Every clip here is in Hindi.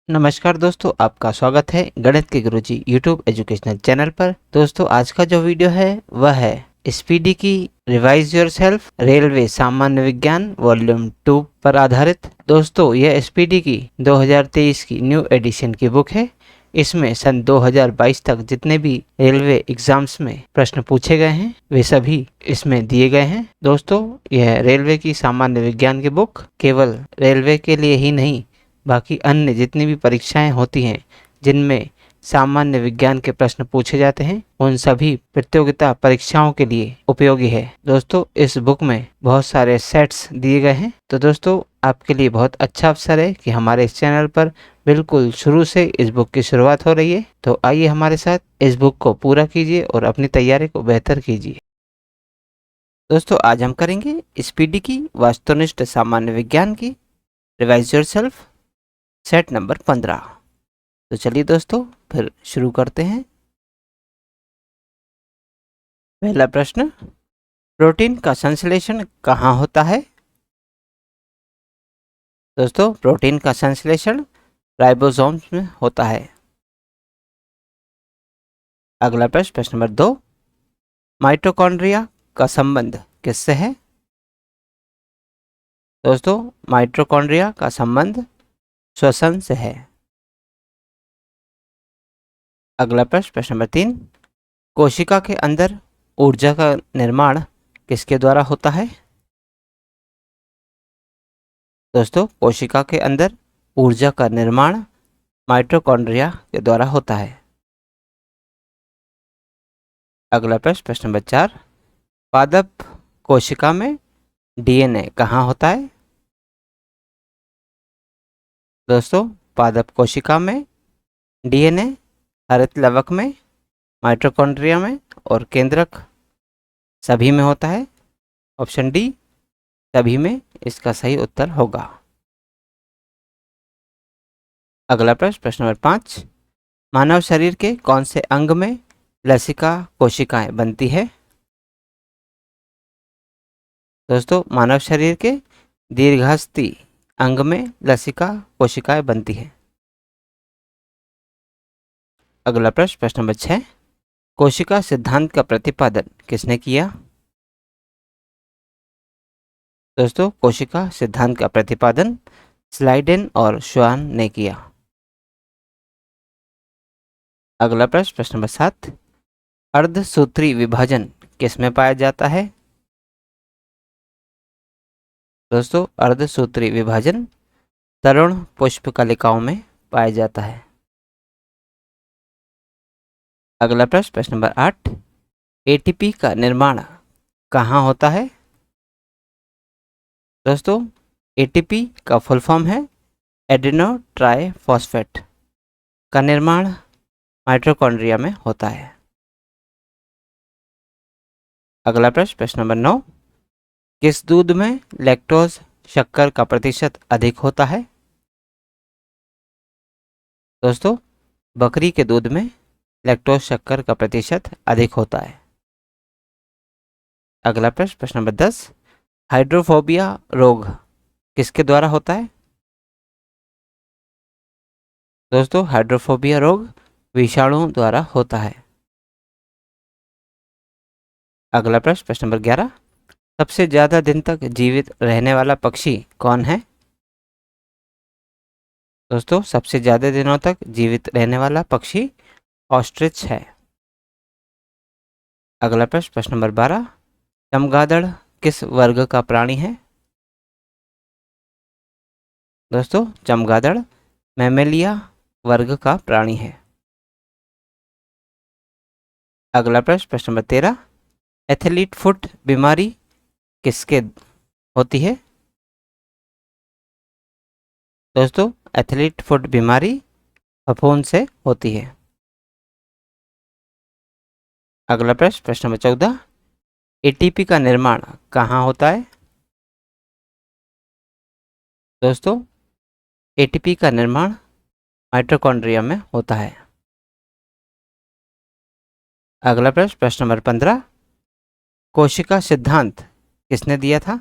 नमस्कार दोस्तों, आपका स्वागत है गणित के गुरुजी यूट्यूब एजुकेशनल चैनल पर। दोस्तों, आज का जो वीडियो है वह है स्पीडी की रिवाइज योरसेल्फ रेलवे सामान्य विज्ञान वॉल्यूम 2 पर आधारित। दोस्तों, यह स्पीडी की 2023 की न्यू एडिशन की बुक है। इसमें सन 2022 तक जितने भी रेलवे एग्जाम्स में प्रश्न पूछे गए हैं वे सभी इसमें दिए गए हैं। दोस्तों, यह रेलवे की सामान्य विज्ञान की बुक केवल रेलवे के लिए ही नहीं, बाकी अन्य जितनी भी परीक्षाएं होती हैं जिनमें सामान्य विज्ञान के प्रश्न पूछे जाते हैं उन सभी प्रतियोगिता परीक्षाओं के लिए उपयोगी है। दोस्तों, इस बुक में बहुत सारे सेट्स दिए गए हैं, तो दोस्तों आपके लिए बहुत अच्छा अवसर है कि हमारे इस चैनल पर बिल्कुल शुरू से इस बुक की शुरुआत हो रही है। तो आइए हमारे साथ इस बुक को पूरा कीजिए और अपनी तैयारी को बेहतर कीजिए। दोस्तों, आज हम करेंगे स्पीडी की वस्तुनिष्ठ सामान्य विज्ञान की रिवाइज योरसेल्फ सेट नंबर 15। तो चलिए दोस्तों फिर शुरू करते हैं। पहला प्रश्न, प्रोटीन का संश्लेषण कहाँ होता है? दोस्तों, प्रोटीन का संश्लेषण राइबोसोम्स में होता है। अगला प्रश्न, प्रश्न नंबर 2, माइटोकॉन्ड्रिया का संबंध किससे है? दोस्तों, माइटोकॉन्ड्रिया का संबंध श्वसन से है। अगला प्रश्न, प्रश्न नंबर 3, कोशिका के अंदर ऊर्जा का निर्माण किसके द्वारा होता है? दोस्तों, कोशिका के अंदर ऊर्जा का निर्माण माइटोकॉन्ड्रिया के द्वारा होता है। अगला प्रश्न, प्रश्न नंबर 4, पादप कोशिका में डीएनए कहाँ होता है? दोस्तों, पादप कोशिका में डीएनए हरित लवक में, माइटोकॉन्ड्रिया में और केंद्रक सभी में होता है। ऑप्शन डी सभी में इसका सही उत्तर होगा। अगला प्रश्न, प्रश्न नंबर 5, मानव शरीर के कौन से अंग में लसिका कोशिकाएं बनती है? दोस्तों, मानव शरीर के दीर्घास्थी अंग में लसिका कोशिकाएं बनती है। अगला प्रश्न, प्रश्न नंबर 6, कोशिका सिद्धांत का प्रतिपादन किसने किया? दोस्तों, कोशिका सिद्धांत का प्रतिपादन स्लाइडेन और श्वान ने किया। अगला प्रश्न, प्रश्न नंबर 7, अर्धसूत्री विभाजन किसमें पाया जाता है? दोस्तों, अर्धसूत्री विभाजन तरुण पुष्पकलिकाओं में पाया जाता है। अगला प्रश्न, प्रश्न नंबर 8, एटीपी का निर्माण कहाँ होता है? दोस्तों, एटीपी का फुल फॉर्म है एडिनो ट्राइफॉस्फेट का निर्माण माइटोकॉन्ड्रिया में होता है। अगला प्रश्न, प्रश्न नंबर 9, किस दूध में लैक्टोज शक्कर का प्रतिशत अधिक होता है? दोस्तों, बकरी के दूध में लैक्टोज शक्कर का प्रतिशत अधिक होता है। अगला प्रश्न, प्रश्न नंबर 10, हाइड्रोफोबिया रोग किसके द्वारा होता है? दोस्तों, हाइड्रोफोबिया रोग विषाणुओं द्वारा होता है। अगला प्रश्न, प्रश्न नंबर 11, सबसे ज्यादा दिन तक जीवित रहने वाला पक्षी कौन है? दोस्तों, सबसे ज्यादा दिनों तक जीवित रहने वाला पक्षी ऑस्ट्रिच है। अगला प्रश्न, प्रश्न नंबर 12, चमगादड़ किस वर्ग का प्राणी है? दोस्तों, चमगादड़ मैमेलिया वर्ग का प्राणी है। अगला प्रश्न, प्रश्न नंबर 13, एथलीट फुट बीमारी किसके होती है? दोस्तों, एथलीट फुट बीमारी फफूंद से होती है। अगला प्रश्न, प्रश्न नंबर 14, एटीपी का निर्माण कहाँ होता है? दोस्तों, एटीपी का निर्माण माइटोकॉन्ड्रिया में होता है। अगला प्रश्न, प्रश्न नंबर 15, कोशिका सिद्धांत किसने दिया था?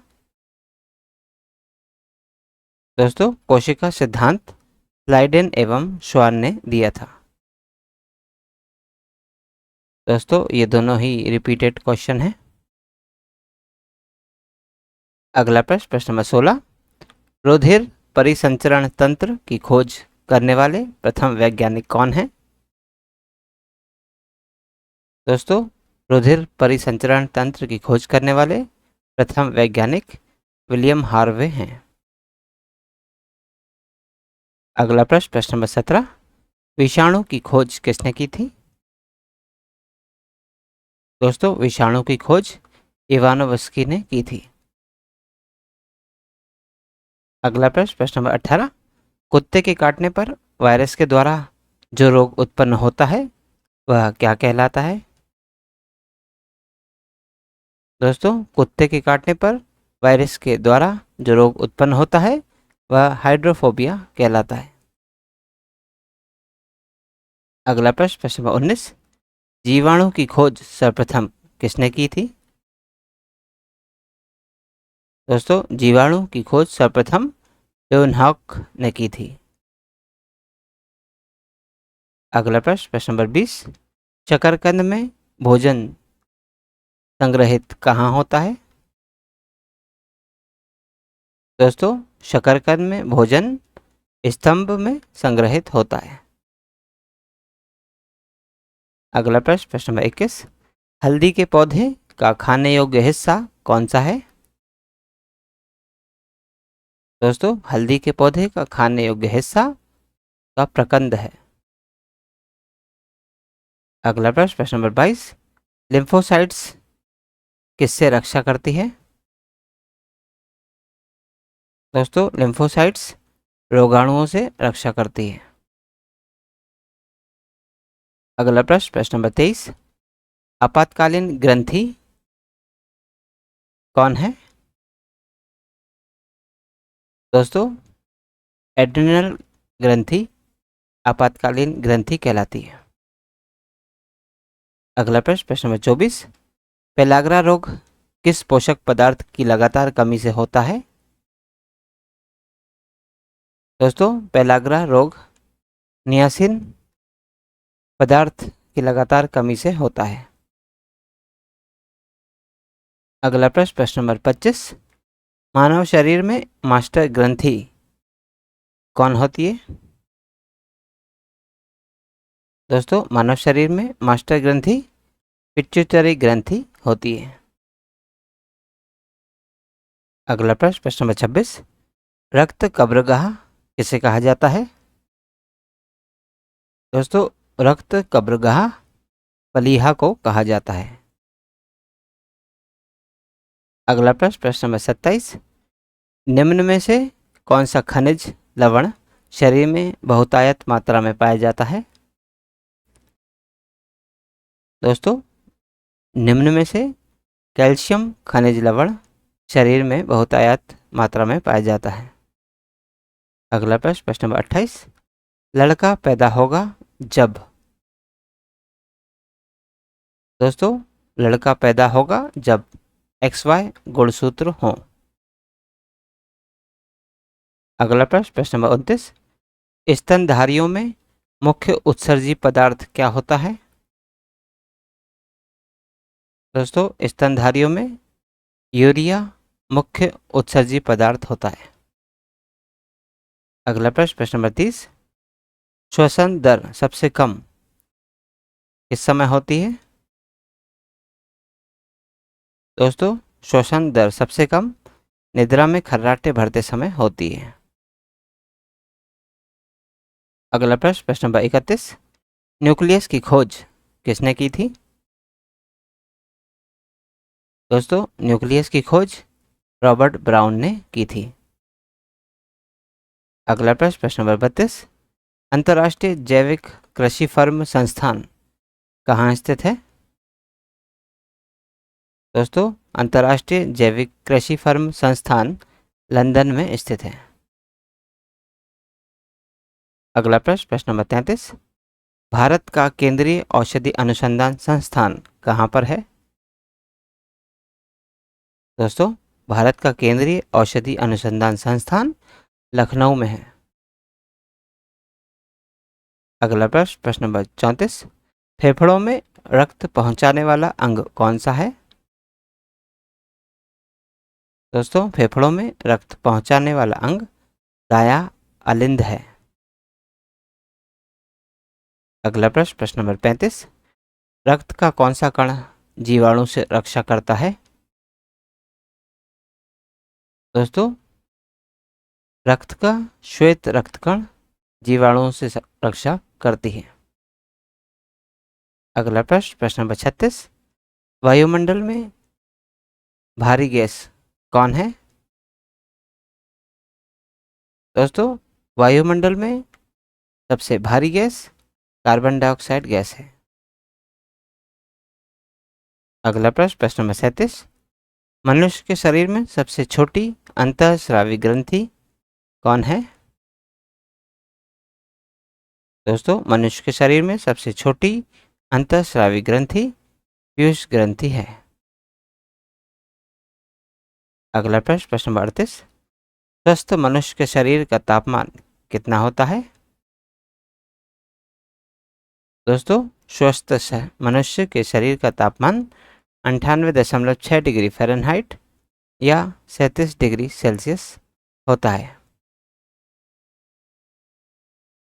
दोस्तों, कोशिका सिद्धांत स्लाइडेन एवं श्वान ने दिया था। दोस्तों ये दोनों ही रिपीटेड क्वेश्चन है। अगला प्रश्न, प्रश्न नंबर 16, रुधिर परिसंचरण तंत्र की खोज करने वाले प्रथम वैज्ञानिक कौन है? दोस्तों रुधिर परिसंचरण तंत्र की खोज करने वाले प्रथम वैज्ञानिक विलियम हार्वे हैं। अगला प्रश्न, प्रश्न नंबर 17, विषाणु की खोज किसने की थी? दोस्तों विषाणु की खोज इवानोव्स्की ने की थी। अगला प्रश्न, प्रश्न नंबर 18, कुत्ते के काटने पर वायरस के द्वारा जो रोग उत्पन्न होता है वह क्या कहलाता है? दोस्तों कुत्ते के काटने पर वायरस के द्वारा जो रोग उत्पन्न होता है वह हाइड्रोफोबिया कहलाता है। अगला प्रश्न, प्रश्न नंबर 19, जीवाणु की खोज सर्वप्रथम किसने की थी? दोस्तों जीवाणु की खोज सर्वप्रथम लेeuwenhoek ने की थी। अगला प्रश्न, प्रश्न नंबर 20, शकरकंद में भोजन संग्रहित कहाँ होता है? दोस्तों शकरकंद में भोजन स्तंभ में संग्रहित होता है। अगला प्रश्न, प्रश्न नंबर 21, हल्दी के पौधे का खाने योग्य हिस्सा कौन सा है? दोस्तों हल्दी के पौधे का खाने योग्य हिस्सा का प्रकंद है। अगला प्रश्न, प्रश्न नंबर 22, लिम्फोसाइट्स किससे रक्षा करती है? दोस्तों लिम्फोसाइट्स रोगाणुओं से रक्षा करती है। अगला प्रश्न, प्रश्न नंबर 23, आपातकालीन ग्रंथि कौन है? दोस्तों एड्रिनल ग्रंथि आपातकालीन ग्रंथि कहलाती है। अगला प्रश्न, प्रश्न नंबर 24, पेलाग्रा रोग किस पोषक पदार्थ की लगातार कमी से होता है? दोस्तों पेलाग्रा रोग नियासिन पदार्थ की लगातार कमी से होता है। अगला प्रश्न, प्रश्न नंबर 25, मानव शरीर में मास्टर ग्रंथि कौन होती है? दोस्तों मानव शरीर में मास्टर ग्रंथि पिट्यूटरी ग्रंथि होती है। अगला प्रश्न, प्रश्न नंबर 26, रक्त कब्रगाह किसे कहा जाता है? दोस्तों रक्त कब्रगाह पलीहा को कहा जाता है। अगला प्रश्न, प्रश्न नंबर 27, निम्न में से कौन सा खनिज लवण शरीर में बहुतायत मात्रा में पाया जाता है? दोस्तों निम्न में से कैल्शियम खनिज लवण शरीर में बहुतायत मात्रा में पाया जाता है। अगला प्रश्न, प्रश्न नंबर 28, लड़का पैदा होगा जब? दोस्तों लड़का पैदा होगा जब XY गुणसूत्र हो। अगला प्रश्न, प्रश्न नंबर 29, स्तनधारियों में मुख्य उत्सर्जी पदार्थ क्या होता है? दोस्तों स्तनधारियों में यूरिया मुख्य उत्सर्जी पदार्थ होता है। अगला प्रश्न, प्रश्न नंबर 30, श्वसन दर सबसे कम किस समय होती है? दोस्तों श्वसन दर सबसे कम निद्रा में खर्राटे भरते समय होती है। अगला प्रश्न, प्रश्न नंबर 31, न्यूक्लियस की खोज किसने की थी? दोस्तों न्यूक्लियस की खोज रॉबर्ट ब्राउन ने की थी। अगला प्रश्न, प्रश्न नंबर 32, अंतर्राष्ट्रीय जैविक कृषि फर्म संस्थान कहाँ स्थित है? दोस्तों अंतर्राष्ट्रीय जैविक कृषि फर्म संस्थान लंदन में स्थित है। अगला प्रश्न, प्रश्न नंबर 33, भारत का केंद्रीय औषधि अनुसंधान संस्थान कहाँ पर है? दोस्तों भारत का केंद्रीय औषधि अनुसंधान संस्थान लखनऊ में है। अगला प्रश्न नंबर 34, फेफड़ों में रक्त पहुंचाने वाला अंग कौन सा है? दोस्तों, फेफड़ों में रक्त पहुंचाने वाला अंग दायां अलिंद है। अगला प्रश्न नंबर 35, रक्त का कौन सा कण जीवाणु से रक्षा करता है? दोस्तों, रक्त का श्वेत रक्तकण जीवाणुओं से रक्षा करती है। अगला प्रश्न नंबर 36, वायुमंडल में भारी गैस कौन है? दोस्तों, वायुमंडल में सबसे भारी गैस कार्बन डाइऑक्साइड गैस है। अगला प्रश्न नंबर 37, मनुष्य के शरीर में सबसे छोटी अंतःस्रावी ग्रंथि कौन है? दोस्तों, मनुष्य के शरीर में सबसे छोटी अंतःस्रावी ग्रंथि पीयूष ग्रंथि है। अगला प्रश्न नंबर 38, स्वस्थ मनुष्य के शरीर का तापमान कितना होता है? दोस्तों, स्वस्थ मनुष्य के शरीर का तापमान 98.6 डिग्री फ़ारेनहाइट या 37 डिग्री सेल्सियस होता है।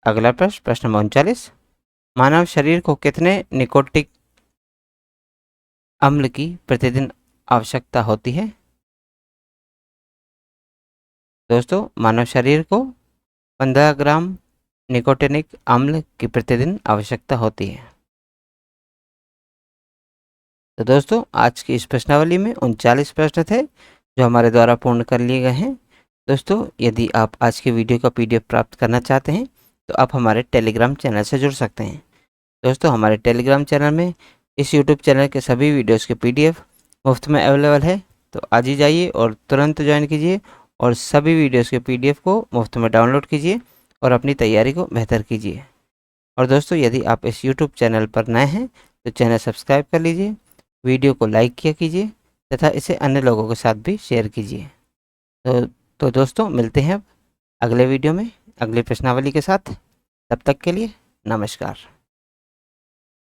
अगला प्रश्न नंबर 39, मानव शरीर को कितने निकोटिक अम्ल की प्रतिदिन आवश्यकता होती है? दोस्तों, मानव शरीर को 15 ग्राम निकोटिनिक अम्ल की प्रतिदिन आवश्यकता होती है। तो दोस्तों, आज की इस प्रश्नावली में 39 प्रश्न थे जो हमारे द्वारा पूर्ण कर लिए गए हैं। दोस्तों, यदि आप आज की वीडियो का PDF प्राप्त करना चाहते हैं तो आप हमारे टेलीग्राम चैनल से जुड़ सकते हैं। दोस्तों, हमारे टेलीग्राम चैनल में इस यूट्यूब चैनल के सभी वीडियोस के PDF मुफ्त में अवेलेबल है, तो आज ही जाइए और तुरंत ज्वाइन कीजिए और सभी वीडियोस के PDF को मुफ्त में डाउनलोड कीजिए और अपनी तैयारी को बेहतर कीजिए। और दोस्तों, यदि आप इस यूट्यूब चैनल पर नए हैं तो चैनल सब्सक्राइब कर लीजिए, वीडियो को लाइक किया कीजिए तथा इसे अन्य लोगों के साथ भी शेयर कीजिए। तो दोस्तों, मिलते हैं अब अगले वीडियो में अगली प्रश्नावली के साथ। तब तक के लिए नमस्कार।